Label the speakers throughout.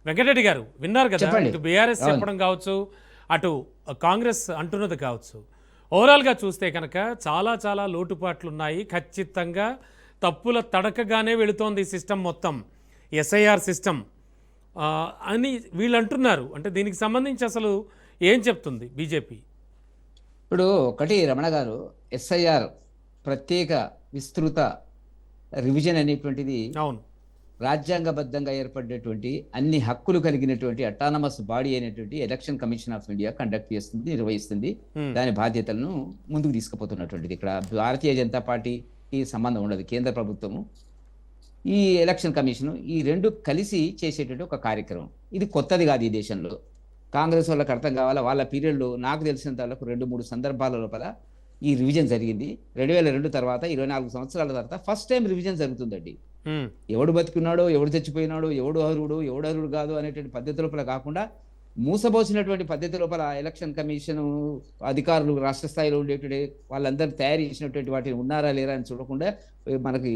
Speaker 1: వెంకటరెడ్డి గారు విన్నారు కదా,
Speaker 2: చెప్పండి.
Speaker 1: ఇటు బీఆర్ఎస్ చెప్పడం కావచ్చు, అటు కాంగ్రెస్ అంటున్నది కావచ్చు. ఓవరాల్గా చూస్తే కనుక చాలా చాలా లోటుపాట్లు ఉన్నాయి. ఖచ్చితంగా తప్పుల తడకగానే వెళుతోంది ఈ సిస్టమ్ మొత్తం, ఎస్ఐఆర్ సిస్టమ్ అని వీళ్ళు అంటున్నారు. అంటే దీనికి సంబంధించి అసలు ఏం చెప్తుంది బీజేపీ?
Speaker 2: ఇప్పుడు ఒకటి రమణ గారు, ఎస్ఐఆర్ ప్రత్యేక విస్తృత రివిజన్ అనేటువంటిది
Speaker 1: అవును,
Speaker 2: రాజ్యాంగబద్ధంగా ఏర్పడినటువంటి అన్ని హక్కులు కలిగినటువంటి అటానమస్ బాడీ అయినటువంటి election commission of India conduct చేస్తుంది, నిర్వహిస్తుంది. దాని బాధ్యతలను ముందుకు తీసుకుపోతున్నటువంటిది. ఇక్కడ భారతీయ జనతా పార్టీకి సంబంధం ఉండదు. కేంద్ర ప్రభుత్వము, ఈ ఎలక్షన్ కమిషన్, ఈ రెండు కలిసి చేసేటువంటి ఒక కార్యక్రమం. ఇది కొత్తది కాదు ఈ దేశంలో. కాంగ్రెస్ వాళ్ళకి అర్థం కావాలా, వాళ్ళ పీరియడ్లో నాకు తెలిసినంత వాళ్ళకు 2-3 సందర్భాల లోపల ఈ రివిజన్ జరిగింది. 2002 తర్వాత 24 సంవత్సరాల తర్వాత ఫస్ట్ టైం రివిజన్ జరుగుతుందండి. ఎవడు బతికున్నాడో, ఎవడు చచ్చిపోయినాడో, ఎవడు అర్హుడు కాదు అనేటువంటి పద్ధతి లోపల కాకుండా, మూసబోసినటువంటి పద్ధతి లోపల ఎలక్షన్ కమిషన్ అధికారులు రాష్ట్ర స్థాయిలో ఉండేటువంటి వాళ్ళందరూ తయారు చేసినటువంటి వాటిని ఉన్నారా లేరా అని చూడకుండా మనకి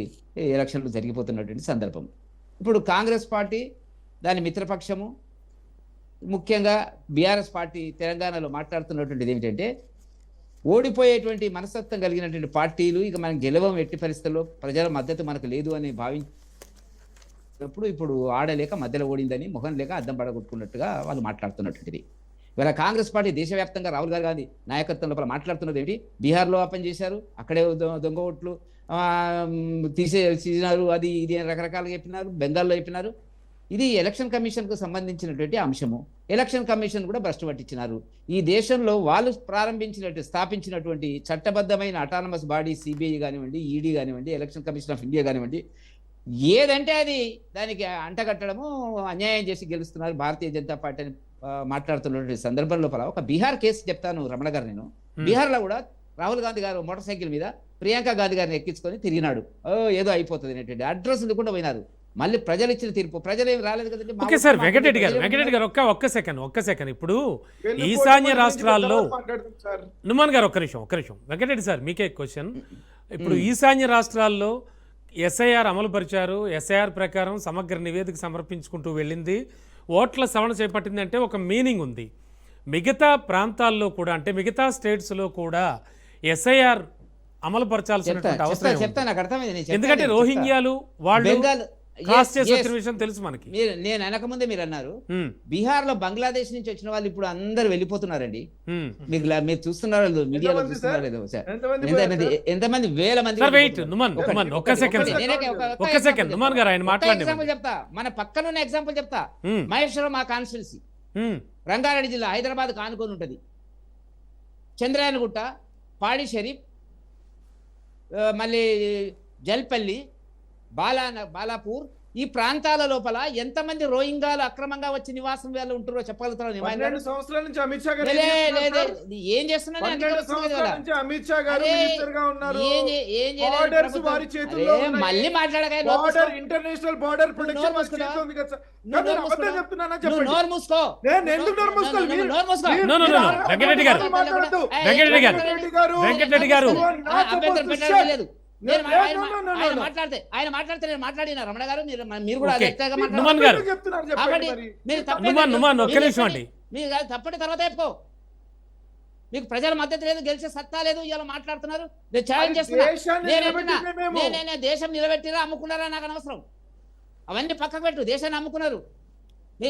Speaker 2: ఎలక్షన్లు జరిగిపోతున్నటువంటి సందర్భం. ఇప్పుడు కాంగ్రెస్ పార్టీ, దాని మిత్రపక్షము, ముఖ్యంగా బీఆర్ఎస్ పార్టీ తెలంగాణలో మాట్లాడుతున్నటువంటిది ఏమిటంటే, ఓడిపోయేటువంటి మనస్తత్వం కలిగినటువంటి పార్టీలు ఇక మనం గెలవం, ఎట్టి పరిస్థితుల్లో ప్రజల మద్దతు మనకు లేదు అని భావించినప్పుడు ఇప్పుడు ఆడలేక మధ్యలో ఓడిందని మొహం లేక అద్దం పడగొట్టుకున్నట్టుగా వాళ్ళు మాట్లాడుతున్నటువంటిది. ఇవాళ కాంగ్రెస్ పార్టీ దేశవ్యాప్తంగా రాహుల్ గాంధీ నాయకత్వం లోపల మాట్లాడుతున్నది ఏమిటి? బీహార్లో ఓపెన్ చేశారు, అక్కడే దొంగ ఓట్లు తీసేసినారు, అది ఇది రకరకాలుగా చెప్పినారు, బెంగాల్లో చెప్పినారు. ఇది ఎలక్షన్ కమిషన్కు సంబంధించినటువంటి అంశము. ఎలక్షన్ కమిషన్ కూడా భ్రష్టు పట్టించినారు. ఈ దేశంలో వాళ్ళు స్థాపించినటువంటి చట్టబద్ధమైన అటానమస్ బాడీ సిబిఐ కానివ్వండి, ఈడీ కానివ్వండి, ఎలక్షన్ కమిషన్ ఆఫ్ ఇండియా కానివ్వండి, ఏదంటే అది దానికి అంటగట్టడము, అన్యాయం చేసి గెలుస్తున్నారు భారతీయ జనతా పార్టీ అని మాట్లాడుతున్నటువంటి సందర్భం లోపల ఒక బీహార్ కేసు చెప్తాను రమణ గారు. నేను బీహార్లో కూడా రాహుల్ గాంధీ గారు మోటార్ సైకిల్ మీద ప్రియాంక గాంధీ గారిని ఎక్కించుకొని తిరిగినాడు. ఏదో అయిపోతుంది అనేటువంటి అడ్రస్ ఉండకుండా పోయినారు. మళ్ళీ ప్రజలు ఇచ్చిన తీర్పు, ప్రజలు ఏమి రాలేదు కదండి.
Speaker 1: ఓకే సార్, వెంకటరెడ్డి గారు ఒక్క సెకండ్. ఇప్పుడు ఈశాన్య రాష్ట్రాల్లో, నుమాన్ గారు ఒక్క నిమిషం. వెంకటరెడ్డి సార్, మీకే క్వశ్చన్. ఇప్పుడు ఈశాన్య రాష్ట్రాల్లో ఎస్ఐఆర్ అమలు పరిచారు. ఎస్ఐఆర్ ప్రకారం సమగ్ర నివేదిక సమర్పించుకుంటూ వెళ్ళింది, ఓట్ల సవరణ చేపట్టింది అంటే ఒక మీనింగ్ ఉంది. మిగతా ప్రాంతాల్లో కూడా, అంటే మిగతా స్టేట్స్లో కూడా ఎస్ఐఆర్ అమలు పరచాల్సినటువంటి అవసరం, ఎందుకంటే రోహింగ్యాలు వాళ్ళు విషయం తెలుసు మనకి.
Speaker 2: నేను వెనకముందే మీరు అన్నారు, బీహార్ లో బంగ్లాదేశ్ నుంచి వచ్చిన వాళ్ళు ఇప్పుడు అందరు వెళ్ళిపోతున్నారండి. మీరు చూస్తున్నారో మీడియాలో చూస్తున్నారో లేదో, ఎంతమంది వేల మంది.
Speaker 1: ఎగ్జాంపుల్
Speaker 2: చెప్తా, మన పక్కనున్న ఎగ్జాంపుల్ చెప్తా. మహేశ్వరం మా కాన్స్టిట్యున్సీ, రంగారెడ్డి జిల్లా, హైదరాబాద్ ఆనుకొని ఉంటది. చంద్రాయనగుట్ట, పాడి షరీఫ్, మళ్ళీ జల్పల్లి, బాలాపూర్, ఈ ప్రాంతాల లోపల ఎంతమంది రోహింగ్యాలు అక్రమంగా వచ్చి నివాసం వేళ ఉంటారో చెప్పగలుగుతారు? ఏం చేస్తున్నారు? మళ్ళీ మాట్లాడగా
Speaker 3: ఇంటర్నేషనల్ బార్డర్ ప్రొటెక్షన్
Speaker 2: నోరు మూసుకో.
Speaker 1: వెంకటరెడ్డి గారు
Speaker 2: అభ్యంతరం పెట్టడం లేదు. ఆయన మాట్లాడితే నేను మాట్లాడిన రమణ గారు, మీరు కూడా తప్పటి తర్వాత చెప్పుకో. మీకు ప్రజల మద్దతు లేదు, గెలిచే సత్తా లేదు, ఇలా మాట్లాడుతున్నారు. నేను ఛాలెంజ్ చేస్తున్నా. నేనే దేశం నిలబెట్టిరా అమ్ముకున్నారా నాకు అనవసరం. అవన్నీ పక్కకు పెట్టు. దేశాన్ని అమ్ముకున్నారు. మీ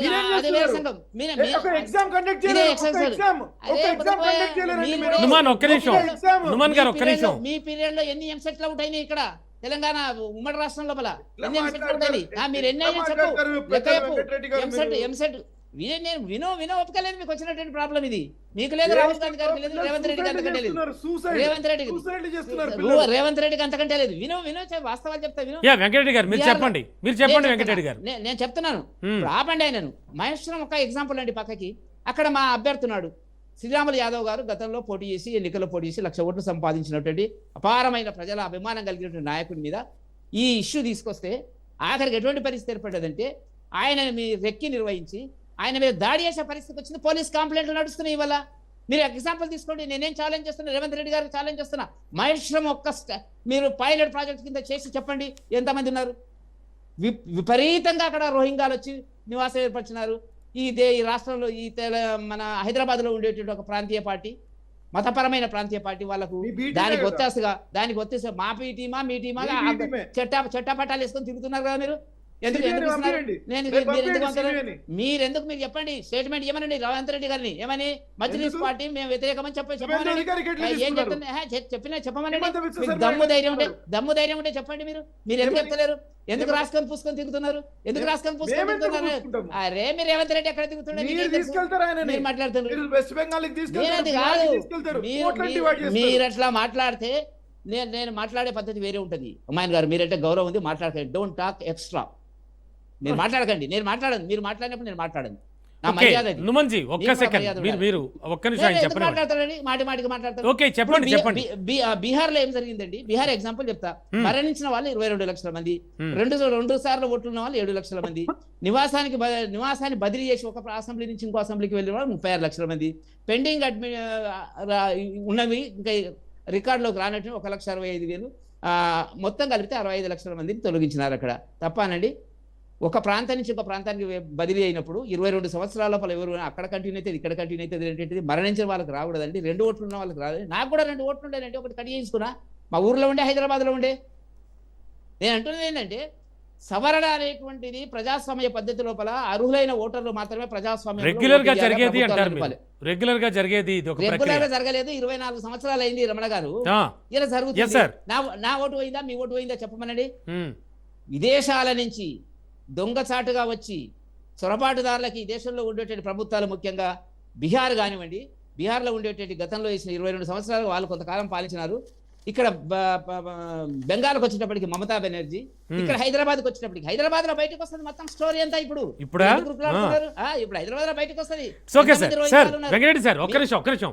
Speaker 2: పీరియడ్ లో ఎన్ని ఎంసెట్లు ఉంటాయి ఇక్కడ తెలంగాణ ఉమ్మడి రాష్ట్రం లోపల? ఎన్ని ఎంసెట్లు ఉంటాయి? మీరు ఎన్ని ఎంసెట్ నేను వినో ఒప్పుకోలేదు. మీకు వచ్చినటువంటి ప్రాబ్లం ఇది. మీకు లేదు, రాహుల్ గాంధీ గారికి లేదు, రేవంత్ రెడ్డికి అంతకంటే లేదు. రేవంత్ రెడ్డికి అంతకంటే లేదు. వినో వాస్తవాలు చెప్తా.
Speaker 1: వెంకటరెడ్డి గారు మీరు చెప్పండి. వెంకటరెడ్డి గారు
Speaker 2: నేను చెప్తున్నాను. ఆపండి ఆయనను. మహేశ్వరం ఒక ఎగ్జాంపుల్ అండి పక్కకి. అక్కడ మా అభ్యర్థున్నాడు శ్రీరాములు యాదవ్ గారు, గతంలో పోటీ చేసి ఎన్నికల్లో పోటీ చేసి 1,00,000 ఓట్లు సంపాదించినటువంటి అపారమైన ప్రజల అభిమానం కలిగినటువంటి నాయకుడి మీద ఈ ఇష్యూ తీసుకొస్తే ఆఖరికి ఎటువంటి పరిస్థితి ఏర్పడ్డదంటే, ఆయన మీ రెక్కి నిర్వహించి ఆయన మీద దాడి చేసే పరిస్థితికి వచ్చింది. పోలీస్ కంప్లైంట్లు నడుస్తున్నాయి ఇవాళ. మీరు ఎగ్జాంపుల్ తీసుకోండి. నేనేం ఛాలెంజ్ చేస్తున్నా, రేవంత్ రెడ్డి గారికి ఛాలెంజ్ చేస్తున్నా. మహేశ్వరం మీరు పైలట్ ప్రాజెక్ట్ కింద చేసి చెప్పండి ఎంతమంది ఉన్నారు. విపరీతంగా అక్కడ రోహింగ్యాలు వచ్చి నివాసం ఏర్పరిచినారు? ఈ రాష్ట్రంలో మన హైదరాబాద్లో ఉండేటువంటి ఒక ప్రాంతీయ పార్టీ, మతపరమైన ప్రాంతీయ పార్టీ వాళ్ళకు
Speaker 3: మీ బీ టీమే
Speaker 2: దానికి
Speaker 3: కదా.
Speaker 2: ఒత్తేస్తే మా టీమా మీ టీమా
Speaker 3: మీ బీ టీమే.
Speaker 2: చట్టాపట్టాలు వేసుకొని తిరుగుతున్నారు కదా మీరు. ఎందుకు
Speaker 3: సిబిఐని
Speaker 2: ఎందుకు ఇస్తున్నారు?
Speaker 3: పంపియండి.
Speaker 2: నేను
Speaker 3: రేపు
Speaker 2: మీరు ఎందుకు
Speaker 3: పంపియండి
Speaker 2: పంపరు?
Speaker 3: సిబిఐని.
Speaker 2: మీరు చెప్పండి, స్టేట్మెంట్ ఏమనండి రేవంత్ రెడ్డి గారిని, ఏమని మజ్లిస్
Speaker 3: ఎందుకు?
Speaker 2: పార్టీ మేము వ్యతిరేకమని
Speaker 3: శుభేంద్ర
Speaker 2: చెప్పమని
Speaker 3: అధికారికి ఎట్లా
Speaker 2: ఏం
Speaker 3: తీసుకున్నారు?
Speaker 2: చెప్తున్నా చెప్పమనండి.
Speaker 3: హిమంత బిశ్వ
Speaker 2: మీకు
Speaker 3: శర్మ
Speaker 2: దమ్ము
Speaker 3: ఎట్లా
Speaker 2: ధైర్యం ఉంటే
Speaker 3: తీసుకున్నారు?
Speaker 2: చెప్పండి. మీరు ఎందుకు
Speaker 3: ఏమని?
Speaker 2: చెప్తలేరు? ఎందుకు
Speaker 3: ఏమని?
Speaker 2: రాసుకొని పూసుకొని తిరుగుతున్నారు? ఎందుకు రాసుకొని పూసుకొని
Speaker 3: మేమెందుకు
Speaker 2: తిరుగుతున్నారు?
Speaker 3: పూసుకుంటాము?
Speaker 2: అరే మీరు రేవంత్ రెడ్డి ఎక్కడ తిరుగుతున్నాడు?
Speaker 3: మీరు
Speaker 2: మీకేం తెలుసు?
Speaker 3: తీసుకెళ్తారా ఆయనని?
Speaker 2: మీరు మాట్లాడుతున్నారు.
Speaker 3: మీరు వెస్ట్ బెంగాల్ కి తీసుకెళ్తారు,
Speaker 2: నేనది
Speaker 3: బిహార్కి
Speaker 2: కాదు.
Speaker 3: తీసుకెళ్తారు,
Speaker 2: మీరు
Speaker 3: కోట్లని divide చేస్తారు.
Speaker 2: మీరు అట్లా మాట్లాడితే నేను మాట్లాడే పద్ధతి వేరే ఉంటుంది. ఉమాయన్ గారు మీరంటే గౌరవం ఉంది, మాట్లాడకండి. Don't talk extra. మీరు మాట్లాడకండి. నేను మాట్లాడను. మీరు మాట్లాడినప్పుడు నేను మాట్లాడను. నా
Speaker 1: ఓకే
Speaker 2: మర్యాద అది.
Speaker 1: నుమన్జీ ఒక్క
Speaker 2: నీకు
Speaker 1: సెకండ్
Speaker 2: మర్యాద
Speaker 1: మీరు ఒక్క నిమిషం ఆయన
Speaker 2: ఎందుకు
Speaker 1: చెప్పండి.
Speaker 2: మాట్లాడతారండి? మాటికి మాట్లాడతారు.
Speaker 1: ఓకే చెప్పండి
Speaker 2: ఇప్పుడు
Speaker 1: చెప్పండి.
Speaker 2: బీహార్ లో ఏం జరిగిందండి? బీహార్ ఎగ్జాంపుల్ చెప్తా. మరణించిన వాళ్ళు 22 లక్షల మంది,
Speaker 1: Hmm.
Speaker 2: రెండు సార్లు ఓట్లు ఉన్న వాళ్ళు 7 లక్షల మంది, నివాసాన్ని బదిలీ చేసి ఒక అసెంబ్లీ నుంచి ఇంకో అసెంబ్లీకి వెళ్ళిన వాళ్ళు 36 లక్షల మంది, పెండింగ్ ఉన్నవి ఇంకా రికార్డులోకి రానట్టు 1,65,000, మొత్తం కలిపితే 65 లక్షల మందిని తొలగించినారు. అక్కడ తప్పానండి. ఒక ప్రాంతం నుంచి ఒక ప్రాంతానికి బదిలీ అయినప్పుడు 22 సంవత్సరాల లోపల ఎవరు అక్కడ కంటిన్యూ అవుతుంది, ఇక్కడ కంటిన్యూ అవుతుంది ఏంటంటే మరణించిన వాళ్ళకి రాకూడదండి. 2 ఓట్లు ఉన్న వాళ్ళకి రాదు. నాకు కూడా 2 ఓట్లు ఉండేనంటే ఒకటి కట్ చేయించుకున్నా. మా ఊర్లో ఉండే, హైదరాబాద్లో ఉండే. నేను అంటున్నది ఏంటంటే సవరణ అనేటువంటిది ప్రజాస్వామ్య పద్ధతి లోపల అర్హులైన ఓటర్లు మాత్రమే ప్రజాస్వామ్యం
Speaker 1: రెగ్యులర్ గా జరిగేది అంటారు మీరు. రెగ్యులర్ గా జరిగేది ఇది ఒక
Speaker 2: రెగ్యులర్
Speaker 1: ప్రక్రియ.
Speaker 2: గా జరగలేదు. 24 సంవత్సరాలు అయింది రమణ గారు.
Speaker 1: ఆ,
Speaker 2: ఇలా
Speaker 1: Yes,
Speaker 2: జరుగుతుంది.
Speaker 1: sir.
Speaker 2: నా ఓటు పోయిందా, మీ ఓటు పోయిందా చెప్పమనండి.
Speaker 1: ఉమ్,
Speaker 2: విదేశాల నుంచి దొంగచాటుగా వచ్చి చొరబాటుదారులకి ఈ దేశంలో ఉండేటువంటి ప్రభుత్వాలు, ముఖ్యంగా బీహార్ కానివ్వండి, బీహార్లో ఉండేటువంటి గతంలో వేసిన 22 సంవత్సరాలు వాళ్ళు కొంతకాలం పాలించినారు. ఇక్కడ బెంగాల్కి వచ్చినప్పటికి మమతా బెనర్జీ, ఇక్కడ హైదరాబాద్కి వచ్చినప్పటికి హైదరాబాద్ లో బయటకు వస్తుంది మొత్తం స్టోరీ అంతా. ఇప్పుడు
Speaker 1: ఇప్పుడా?
Speaker 2: ఎందుకు గుర్తులాడుతున్నారు? ఇప్పుడు హైదరాబాద్ లో బయటకు వస్తుంది.
Speaker 1: Okay sir. Sir Venkatareddy sir ఒక్క నిమిషం